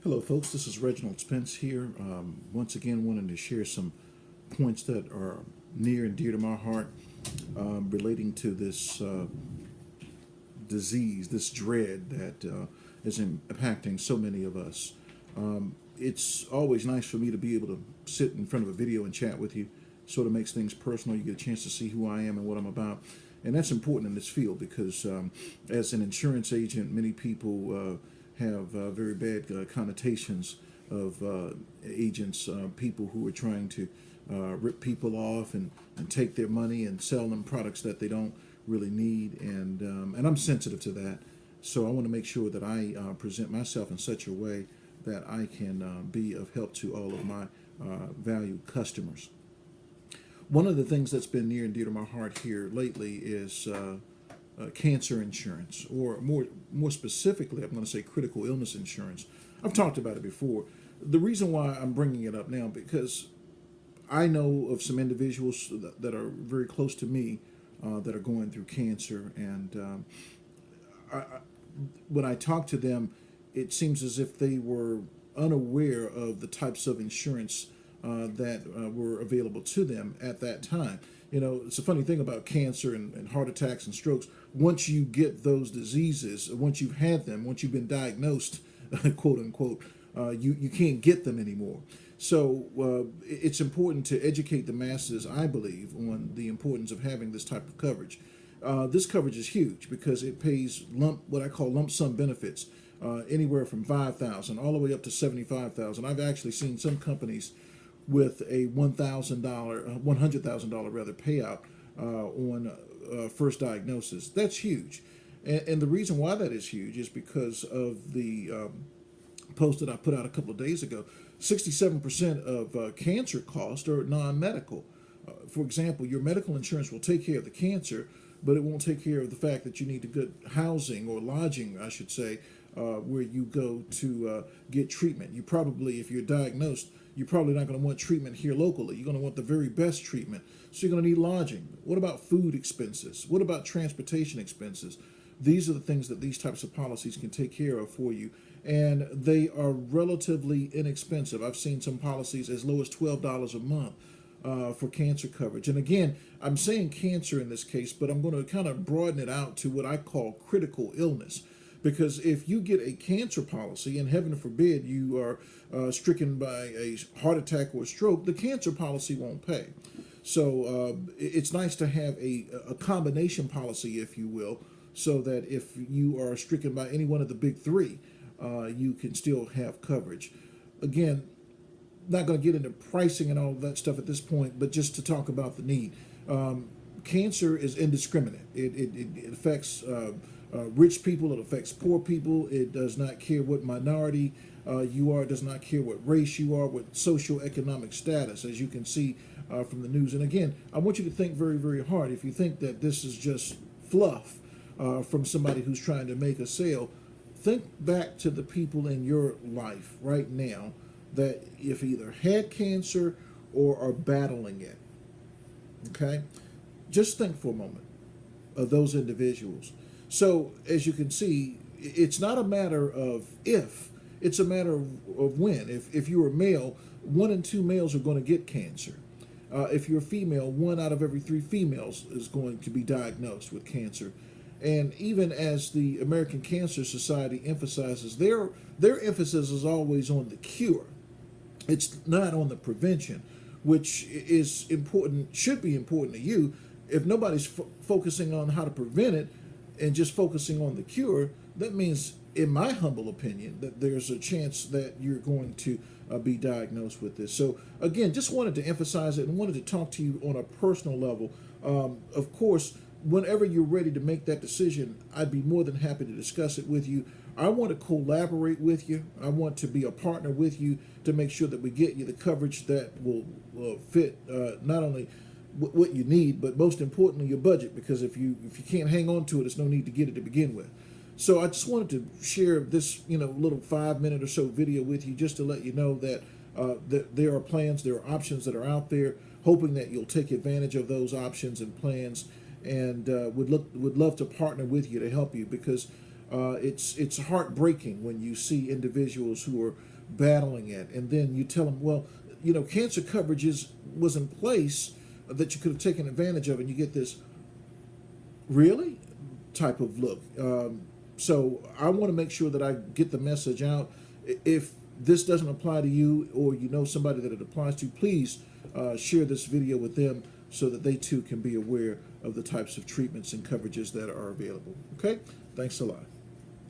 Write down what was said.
Hello, folks. This is Reginald Spence here. Once again, wanting to share some points that are near and dear to my heart relating to this disease, this dread that is impacting so many of us. It's always nice for me to be able to sit in front of a video and chat with you. Sort of makes things personal. You get a chance to see who I am and what I'm about. And that's important in this field because as an insurance agent, many people have very bad connotations of agents, people who are trying to rip people off and take their money and sell them products that they don't really need. And I'm sensitive to that. So I want to make sure that I present myself in such a way that I can be of help to all of my valued customers. One of the things that's been near and dear to my heart here lately is cancer insurance, or more specifically, I'm going to say critical illness insurance. I've talked about it before. The reason why I'm bringing it up now because I know of some individuals that are very close to me that are going through cancer, and when I talk to them, it seems as if they were unaware of the types of insurance that were available to them at that time. You know, it's a funny thing about cancer and heart attacks and strokes. Once you get those diseases, once you've had them, once you've been diagnosed, quote unquote, you can't get them anymore. So it's important to educate the masses, I believe, on the importance of having this type of coverage. This coverage is huge because it pays what I call lump sum benefits, anywhere from 5,000 all the way up to 75,000. I've actually seen some companies with a $100,000 rather payout on first diagnosis. That's huge, and the reason why that is huge is because of the post that I put out a couple of days ago. 67% of cancer costs are non-medical. For example, your medical insurance will take care of the cancer, but it won't take care of the fact that you need good housing or lodging, I should say, where you go to get treatment. You probably, if you're diagnosed, you're probably not going to want treatment here locally. You're going to want the very best treatment. So you're going to need lodging. What about food expenses? What about transportation expenses? These are the things that these types of policies can take care of for you. And they are relatively inexpensive. I've seen some policies as low as $12 a month for cancer coverage. And again, I'm saying cancer in this case, but I'm going to kind of broaden it out to what I call critical illness. Because if you get a cancer policy, and heaven forbid you are stricken by a heart attack or a stroke, the cancer policy won't pay. So it's nice to have a combination policy, if you will, so that if you are stricken by any one of the big three, you can still have coverage. Again, not going to get into pricing and all of that stuff at this point, but just to talk about the need. Cancer is indiscriminate. It affects rich people, it affects poor people. It does not care what minority you are, it does not care what race you are, what socioeconomic status, as you can see from the news. And again, I want you to think very, very hard. If you think that this is just fluff from somebody who's trying to make a sale, think back to the people in your life right now that if either had cancer or are battling it. Okay? Just think for a moment of those individuals. So, as you can see, it's not a matter of if, it's a matter of when. If you're a male, 1 in 2 males are going to get cancer. If you're a female, 1 out of every 3 females is going to be diagnosed with cancer. And even as the American Cancer Society emphasizes, their emphasis is always on the cure. It's not on the prevention, which is important, should be important to you. If nobody's focusing on how to prevent it and just focusing on the cure, that means, in my humble opinion, that there's a chance that you're going to be diagnosed with this. So again, just wanted to emphasize it and wanted to talk to you on a personal level. Of course, whenever you're ready to make that decision, I'd be more than happy to discuss it with you. I want to collaborate with you. I want to be a partner with you to make sure that we get you the coverage that will fit not only what you need, but most importantly, your budget. Because if you can't hang on to it, there's no need to get it to begin with. So I just wanted to share this, little 5-minute or so video with you, just to let you know that there are plans, there are options that are out there. Hoping that you'll take advantage of those options and plans, and would love to partner with you to help you, because It's heartbreaking when you see individuals who are battling it, and then you tell them, well, cancer coverage was in place that you could have taken advantage of, and you get this really type of look. So I want to make sure that I get the message out. If this doesn't apply to you, or you know somebody that it applies to, please share this video with them so that they too can be aware of the types of treatments and coverages that are available. Okay? Thanks a lot.